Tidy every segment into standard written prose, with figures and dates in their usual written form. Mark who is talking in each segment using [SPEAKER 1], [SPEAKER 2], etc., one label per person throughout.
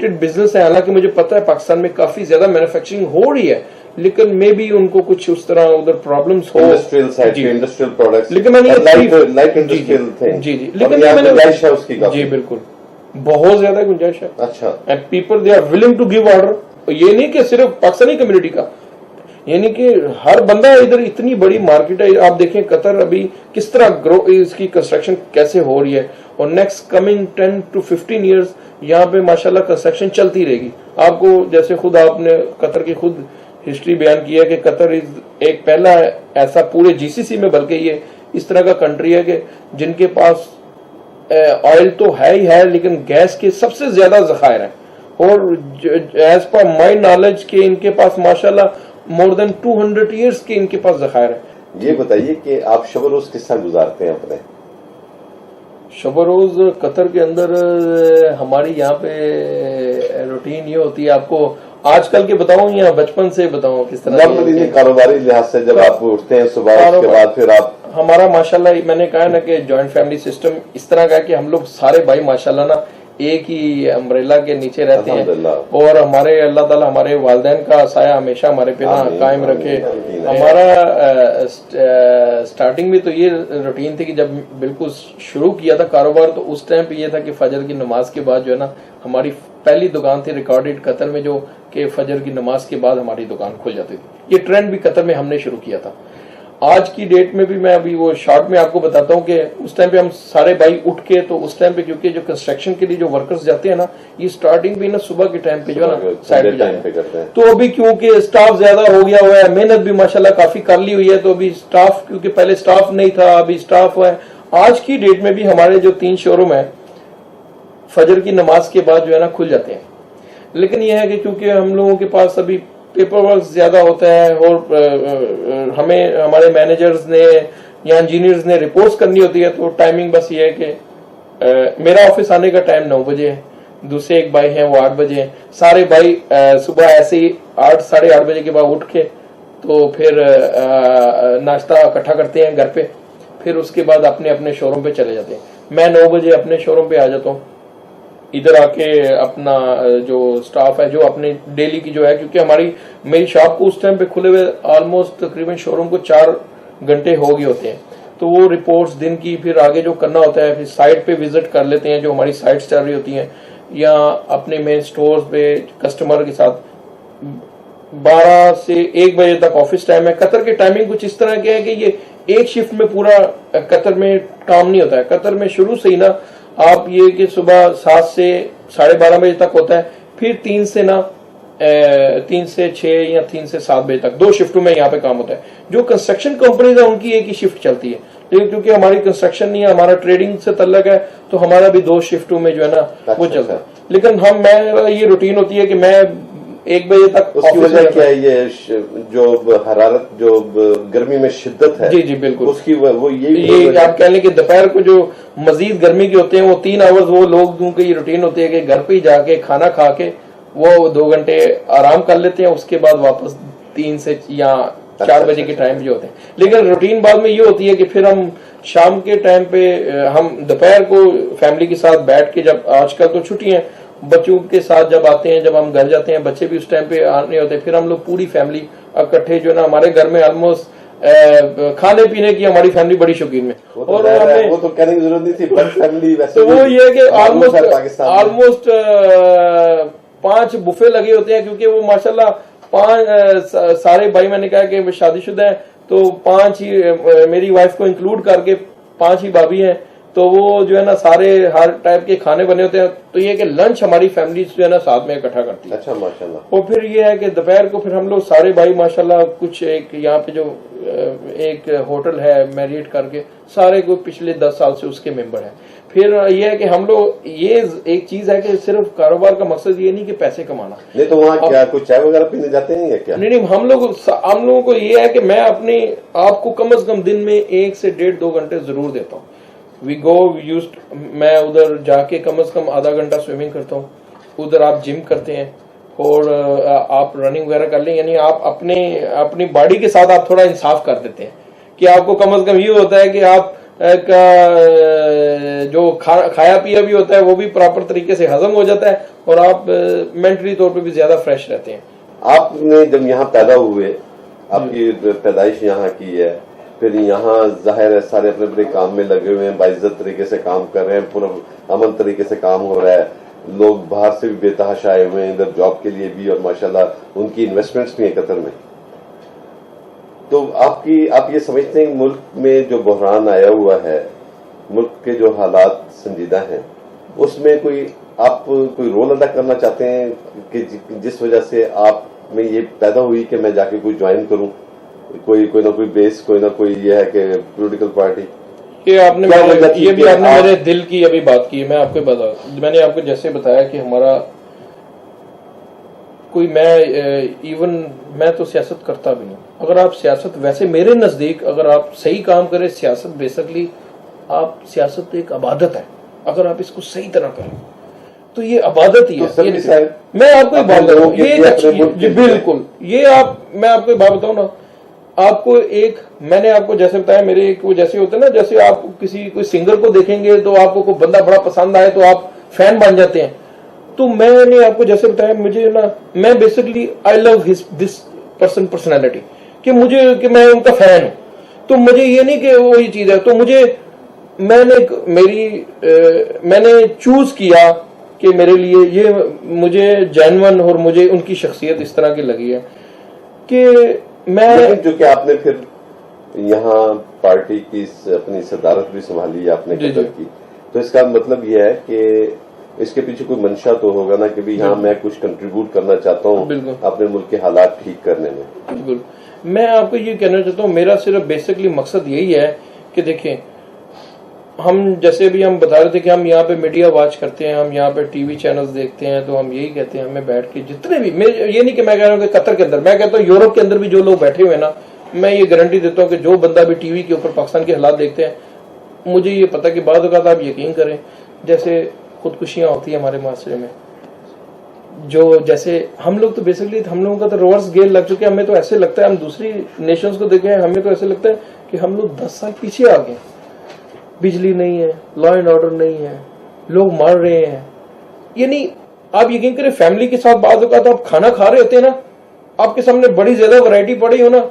[SPEAKER 1] Limited business ہے. حالانکہ مجھے پتا ہے پاکستان میں کافی زیادہ مینوفیکچرنگ ہو رہی ہے, لیکن مے بی ان کو کچھ اس طرح ادھر پرابلمس ہو
[SPEAKER 2] انڈسٹریل سائڈ پہ انڈسٹریل پروڈکٹس,
[SPEAKER 1] لیکن میں نے
[SPEAKER 2] لائٹ انڈسٹریل تھے.
[SPEAKER 1] جی لیکن
[SPEAKER 2] گنجائش ہے اس کی کافی.
[SPEAKER 1] جی بالکل بہت زیادہ گنجائش ہے.
[SPEAKER 2] اچھا.
[SPEAKER 1] And people they are willing to give order. یہ نہیں کہ صرف پاکستانی کمیونٹی کا, یعنی کہ ہر بندہ ادھر اتنی بڑی مارکیٹ ہے. آپ دیکھیں قطر ابھی کس طرح گرو, اس کی کنسٹرکشن کیسے ہو رہی ہے, اور نیکسٹ کمنگ 10 to 15 ایئرز یہاں پہ ماشاءاللہ کنسٹرکشن چلتی رہے گی. آپ کو جیسے خود آپ نے قطر کی خود ہسٹری بیان کی ہے کہ قطر ایک پہلا ایسا پورے جی سی سی میں, بلکہ یہ اس طرح کا کنٹری ہے کہ جن کے پاس آئل تو ہے ہی ہے, لیکن گیس کے سب سے زیادہ ذخائر ہیں. اور ایز پر مائی نالج کہ ان کے پاس ماشاءاللہ مور دین 200 ایئرس کے ان کے پاس ذخائر ہیں.
[SPEAKER 2] یہ بتائیے کہ آپ شب و روز کس طرح گزارتے ہیں اپنے؟
[SPEAKER 1] شب و روز قطر کے اندر ہماری یہاں پہ روٹین یہ ہوتی ہے. آپ کو آج کل کے بتاؤں یا بچپن سے بتاؤں کس طرح؟
[SPEAKER 2] کاروباری لحاظ سے جب آپ اٹھتے ہیں صبح, اس کے بعد پھر آپ.
[SPEAKER 1] ہمارا ماشاءاللہ میں نے کہا نا کہ جوائنٹ فیملی سسٹم اس طرح کا ہے کہ ہم لوگ سارے بھائی ماشاءاللہ نا ایک ہی امبریلا کے نیچے رہتے ہیں, اور ہمارے اللہ تعالیٰ ہمارے والدین کا سایہ ہمیشہ ہمارے پہ قائم رکھے. ہمارا سٹارٹنگ میں تو یہ روٹین تھی کہ جب بالکل شروع کیا تھا کاروبار, تو اس ٹائم پہ یہ تھا کہ فجر کی نماز کے بعد جو ہے نا ہماری پہلی دکان تھی ریکارڈڈ قطر میں, جو کہ فجر کی نماز کے بعد ہماری دکان کھل جاتی تھی. یہ ٹرینڈ بھی قطر میں ہم نے شروع کیا تھا. آج کی ڈیٹ میں بھی میں ابھی وہ شارٹ میں آپ کو بتاتا ہوں کہ اس ٹائم پہ ہم سارے بھائی اٹھ کے, تو اس ٹائم پہ کیونکہ جو کنسٹرکشن کے لیے جو ورکرز جاتے ہیں نا, یہ سٹارٹنگ بھی نا صبح کے ٹائم پہ جو ہے نا سائڈ پہ جاتے ہیں. تو ابھی کیونکہ سٹاف زیادہ ہو گیا ہوا ہے, محنت بھی ماشاءاللہ کافی کر لی ہوئی ہے, تو ابھی سٹاف, کیونکہ پہلے سٹاف نہیں تھا ابھی سٹاف ہے. آج کی ڈیٹ میں بھی ہمارے جو 3 شو روم ہیں فجر کی نماز کے بعد جو ہے نا کھل جاتے ہیں. لیکن یہ ہے کہ کیونکہ ہم لوگوں کے پاس ابھی پیپر ورک زیادہ ہوتا ہے, اور ہمیں ہمارے مینیجرز نے یا انجینئرز نے رپورٹس کرنی ہوتی ہے, تو ٹائمنگ بس یہ ہے کہ میرا آفس آنے کا ٹائم 9 بجے ہے, دوسرے ایک بھائی ہیں وہ 8 بجے ہیں. سارے بھائی صبح ایسے ہی 8 ساڑھے 8 بجے کے بعد اٹھ کے تو پھر ناشتہ اکٹھا کرتے ہیں گھر پہ, پھر اس کے بعد اپنے اپنے شو روم پہ چلے جاتے ہیں. میں 9 بجے اپنے شو روم پہ آ جاتا ہوں, ادھر آ کے اپنا جو سٹاف ہے جو اپنے ڈیلی کی جو ہے, کیونکہ میری شاپ کو اس ٹائم پہ کھلے ہوئے آلموسٹ تقریباً شو روم کو 4 گھنٹے ہو گئے ہوتے ہیں, تو وہ رپورٹس دن کی پھر آگے جو کرنا ہوتا ہے, پھر سائٹ پہ وزٹ کر لیتے ہیں جو ہماری سائٹس چل رہی ہوتی ہیں, یا اپنے مین سٹورز پہ کسٹمر کے ساتھ. 12 سے 1 بجے تک آفس ٹائم ہے. قطر کے ٹائمنگ کچھ اس طرح کے ہے کہ یہ ایک شفٹ میں پورا قطر میں کام نہیں ہوتا ہے. قطر میں شروع سے ہی نا آپ یہ کہ صبح 7 سے 12:30 بجے تک ہوتا ہے, پھر 3 سے 6 یا 3 سے 7 بجے تک 2 شفٹوں میں یہاں پہ کام ہوتا ہے. جو کنسٹرکشن کمپنیز ہیں ان کی ایک ہی شفٹ چلتی ہے, لیکن کیونکہ ہماری کنسٹرکشن نہیں ہے, ہمارا ٹریڈنگ سے تعلق ہے, تو ہمارا بھی 2 شفٹوں میں جو ہے نا وہ چلتا ہے. لیکن میں یہ روٹین ہوتی ہے کہ میں 1 بجے تک.
[SPEAKER 2] اس کی وجہ کیا ہے؟ یہ جو حرارت, جو گرمی میں شدت ہے.
[SPEAKER 1] جی بالکل,
[SPEAKER 2] اس کی وہ
[SPEAKER 1] یہ آپ کہہ لیں کہ دوپہر کو جو مزید گرمی کے ہوتے ہیں وہ 3 آورز وہ لوگوں کی روٹین ہوتی ہے کہ گھر پہ ہی جا کے کھانا کھا کے وہ 2 گھنٹے آرام کر لیتے ہیں, اس کے بعد واپس 3 سے یا 4 بجے کے ٹائم جو ہوتے ہیں. لیکن روٹین بعد میں یہ ہوتی ہے کہ پھر ہم شام کے ٹائم پہ ہم دوپہر کو فیملی کے ساتھ بیٹھ کے, جب آج کل تو چھٹیاں بچوں کے ساتھ جب آتے ہیں, جب ہم گھر جاتے ہیں, بچے بھی اس ٹائم پہ آنے ہوتے ہیں, پھر ہم لوگ پوری فیملی اکٹھے جو ہے نا, ہمارے گھر میں آلموسٹ کھانے پینے کی ہماری فیملی بڑی شوقین ہے. اور
[SPEAKER 2] وہ تو کہنے کی ضرورت نہیں تھی, بڑی فیملی ویسے.
[SPEAKER 1] تو وہ یہ ہے کہ آلموسٹ 5 بفے لگے ہوتے ہیں, کیونکہ وہ ماشاءاللہ 5 سارے بھائی, میں نے کہا کہ شادی شدہ ہیں تو 5 ہی, میری وائف کو انکلوڈ کر کے 5 ہی بھابھی ہیں, تو وہ جو ہے نا سارے ہر ٹائپ کے کھانے بنے ہوتے ہیں. تو یہ کہ لنچ ہماری فیملی جو ہے نا ساتھ میں اکٹھا کرتی ہے.
[SPEAKER 2] اچھا ماشاءاللہ.
[SPEAKER 1] اور پھر یہ ہے کہ دوپہر کو پھر ہم لوگ سارے بھائی ماشاءاللہ کچھ ایک یہاں پہ جو ایک ہوٹل ہے میریٹ کر کے, سارے کو پچھلے 10 سال سے اس کے ممبر ہیں. پھر یہ ہے کہ ہم لوگ, یہ ایک چیز ہے کہ صرف کاروبار کا مقصد یہ نہیں کہ پیسے کمانا.
[SPEAKER 2] نہیں تو وہاں کیا کچھ چائے وغیرہ پینے جاتے ہیں یا کیا؟
[SPEAKER 1] نہیں, ہم لوگوں کو یہ ہے کہ میں اپنے آپ کو کم از کم دن میں 1 سے 1.5-2 گھنٹے ضرور دیتا ہوں. میں ادھر جا کے کم از کم آدھا گھنٹہ سوئمنگ کرتا ہوں, ادھر آپ جم کرتے ہیں اور آپ رننگ وغیرہ کر لیں, یعنی آپ اپنی باڈی کے ساتھ آپ تھوڑا انصاف کر دیتے ہیں کہ آپ کو کم از کم یہ ہوتا ہے کہ آپ کا جو کھایا پیا بھی ہوتا ہے وہ بھی پراپر طریقے سے ہضم ہو جاتا ہے اور آپ مینٹلی طور پہ بھی زیادہ فریش رہتے ہیں.
[SPEAKER 2] آپ نے جب یہاں پیدا ہوئے، آپ کی پیدائش یہاں کی ہے، پھر یہاں ظاہر ہے سارے اپنے اپنے کام میں لگے ہوئے ہیں، باعزت طریقے سے کام کر رہے ہیں، پورا امن طریقے سے کام ہو رہا ہے، لوگ باہر سے بھی بے تحاشا آئے ہوئے ہیں ادھر جاب کے لیے بھی، اور ماشاءاللہ ان کی انویسٹمنٹس بھی ہیں قطر میں. تو آپ یہ سمجھتے ہیں کہ ملک میں جو بحران آیا ہوا ہے، ملک کے جو حالات سنجیدہ ہیں، اس میں آپ کوئی رول ادا کرنا چاہتے ہیں کہ جس وجہ سے آپ میں یہ پیدا ہوئی کہ میں جا کے کوئی جوائن کروں، کوئی نہ کوئی بیس، کوئی نہ کوئی یہ ہے کہ پولیٹیکل پارٹی؟
[SPEAKER 1] یہ بھی آپ نے میرے دل کی ابھی بات کی. میں آپ کو میں نے آپ کو جیسے بتایا کہ ہمارا کوئی میں تو سیاست کرتا بھی نہیں. اگر آپ سیاست ویسے میرے نزدیک اگر آپ صحیح کام کریں، سیاست بیسکلی سیاست ایک عبادت ہے. اگر آپ اس کو صحیح طرح کریں تو یہ عبادت ہی ہے. میں آپ کو ایک بات بتاؤں، یہ بالکل میں آپ کو ایک بات بتاؤں نا، آپ کو میں نے آپ کو جیسے بتایا میرے جیسے ہوتا ہے نا، جیسے آپ کوئی سنگر کو دیکھیں گے تو آپ کو کوئی بندہ بڑا پسند آئے تو آپ فین بن جاتے ہیں. تو میں نے آپ کو جیسے بتایا مجھے نا، میں basically I love this personality, کہ میں ان کا فین ہوں. تو مجھے یہ نہیں کہ وہ یہ چیز ہے، تو میں نے چوز کیا کہ میرے لیے یہ مجھے جینون اور مجھے ان کی شخصیت اس طرح کی لگی ہے کہ میں
[SPEAKER 2] جو کہ آپ نے پھر یہاں پارٹی کی اپنی صدارت بھی سنبھالی آپ نے قطر کی، تو اس کا مطلب یہ ہے کہ اس کے پیچھے کوئی منشا تو ہوگا نا کہ بھی ہاں میں کچھ کنٹریبیوٹ کرنا چاہتا ہوں اپنے ملک کے حالات ٹھیک کرنے میں.
[SPEAKER 1] بالکل. میں آپ کو یہ کہنا چاہتا ہوں، میرا صرف بیسکلی مقصد یہی ہے کہ دیکھیں، ہم جیسے بھی ہم بتا رہے تھے کہ ہم یہاں پہ میڈیا واچ کرتے ہیں، ہم یہاں پہ ٹی وی چینلز دیکھتے ہیں، تو ہم یہی کہتے ہیں ہمیں بیٹھ کے جتنے بھی، یہ نہیں کہ میں کہہ رہا ہوں کہ قطر کے اندر، میں کہتا ہوں یورپ کے اندر بھی جو لوگ بیٹھے ہوئے ہیں نا، میں یہ گارنٹی دیتا ہوں کہ جو بندہ بھی ٹی وی کے اوپر پاکستان کے حالات دیکھتے ہیں، مجھے یہ پتا کہ بعض اوقات آپ یقین کریں جیسے خودکشیاں ہوتی ہیں ہمارے معاشرے میں، جو جیسے ہم لوگ تو بیسکلی ہم لوگوں کا تو ریورس گیئر لگ چکے ہیں. ہمیں تو ایسے لگتا ہے، ہم دوسری نیشنز کو دیکھیں، ہمیں تو ایسے لگتا ہے کہ ہم لوگ 10 سال پیچھے آ گئے. بجلی نہیں ہے، لا اینڈ آرڈر نہیں ہے، لوگ مار رہے ہیں. یعنی آپ یقین کریں فیملی کے ساتھ بعض اوقات آپ کھانا کھا رہے ہوتے ہیں نا، آپ کے سامنے بڑی زیادہ ورائٹی پڑی ہو نا،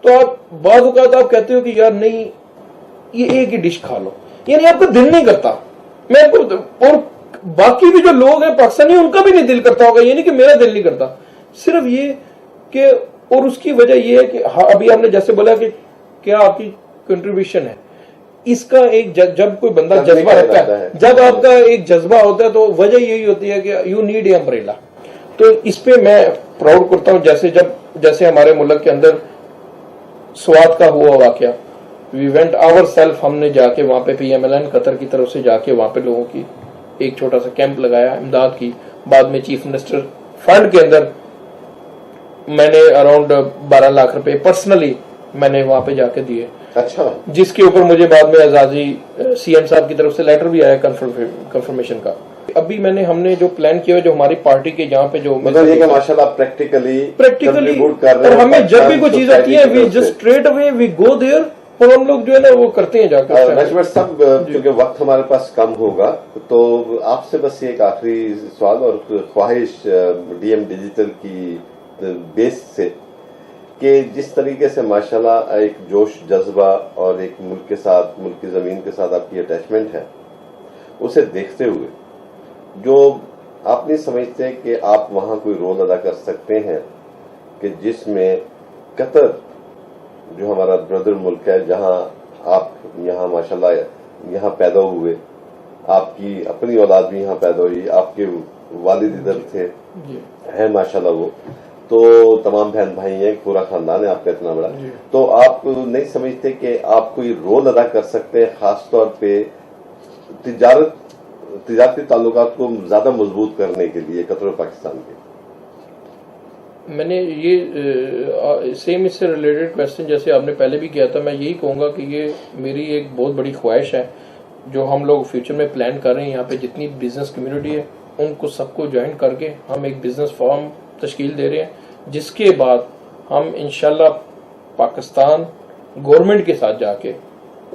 [SPEAKER 1] تو آپ بعض اوقات آپ کہتے ہو کہ یار نہیں، یہ ایک ہی ڈش کھا لو، یعنی آپ کا دل نہیں کرتا. میں آپ کو، اور باقی بھی جو لوگ ہیں پاکستانی ان کا بھی نہیں دل کرتا ہوگا، یہ نہیں کہ میرا دل نہیں کرتا، صرف یہ کہ، اور اس کی وجہ یہ ہے کہ ابھی ہم نے جیسے بولا کہ کیا آپ کی کنٹریبیوشن ہے، اس کا ایک جب کوئی بندہ جذبہ رکھتا ہے، جب آپ کا ایک جذبہ ہوتا ہے تو وجہ یہی ہوتی ہے کہ یو نیڈ اے امبریلا. تو اس پہ میں پراؤڈ کرتا ہوں. جیسے ہمارے ملک کے اندر سوات کا ہوا واقعہ، وی وینٹ آور سیلف، ہم نے جا کے وہاں پہ PMLN قطر کی طرف سے جا کے وہاں پہ لوگوں کی ایک چھوٹا سا کیمپ لگایا، امداد کی. بعد میں چیف منسٹر فنڈ کے اندر میں نے اراؤنڈ 12 لاکھ روپے پرسنلی میں نے وہاں پہ جا کے دیے.
[SPEAKER 2] اچھا.
[SPEAKER 1] جس کے اوپر مجھے بعد میں اعزازی CM صاحب کی طرف سے لیٹر بھی آیا کنفرمیشن کا. ابھی ہم نے جو پلان کیا جو ہماری پارٹی کے یہاں پہ جو
[SPEAKER 2] مطلب یہ کہ ماشاءاللہ پریکٹیکلی
[SPEAKER 1] اور ہمیں جب بھی کوئی چیز آتی ہے we just straight away we go there, اور ہم لوگ جو ہے نا وہ کرتے ہیں جا کر.
[SPEAKER 2] نجمر صاحب کیونکہ وقت ہمارے پاس کم ہوگا تو آپ سے بس ایک آخری سوال اور خواہش DM ڈیجیٹل کی بیس سے، کہ جس طریقے سے ماشاءاللہ ایک جوش جذبہ اور ایک ملک کے ساتھ، ملک کی زمین کے ساتھ آپ کی اٹیچمنٹ ہے، اسے دیکھتے ہوئے جو آپ نہیں سمجھتے کہ آپ وہاں کوئی رول ادا کر سکتے ہیں کہ جس میں قطر جو ہمارا بردر ملک ہے، جہاں آپ یہاں ماشاءاللہ یہاں پیدا ہوئے، آپ کی اپنی اولاد بھی یہاں پیدا ہوئی، آپ کے والد ادھر تھے ہیں ماشاءاللہ، وہ تو تمام بہن بھائی ہیں، پورا خاندان ہے آپ کا اتنا بڑا، تو آپ نہیں سمجھتے کہ آپ کوئی رول ادا کر سکتے ہیں خاص طور پہ تجارتی تعلقات کو زیادہ مضبوط کرنے کے لیے قطر و پاکستان کے؟
[SPEAKER 1] میں نے یہ سیم اس سے ریلیٹڈ کویسچن جیسے آپ نے پہلے بھی کیا تھا، میں یہی کہوں گا کہ یہ میری ایک بہت بڑی خواہش ہے جو ہم لوگ فیوچر میں پلان کر رہے ہیں. یہاں پہ جتنی بزنس کمیونٹی ہے ان کو سب کو جوائن کر کے ہم ایک بزنس فارم تشکیل دے رہے ہیں، جس کے بعد ہم انشاءاللہ پاکستان گورنمنٹ کے ساتھ جا کے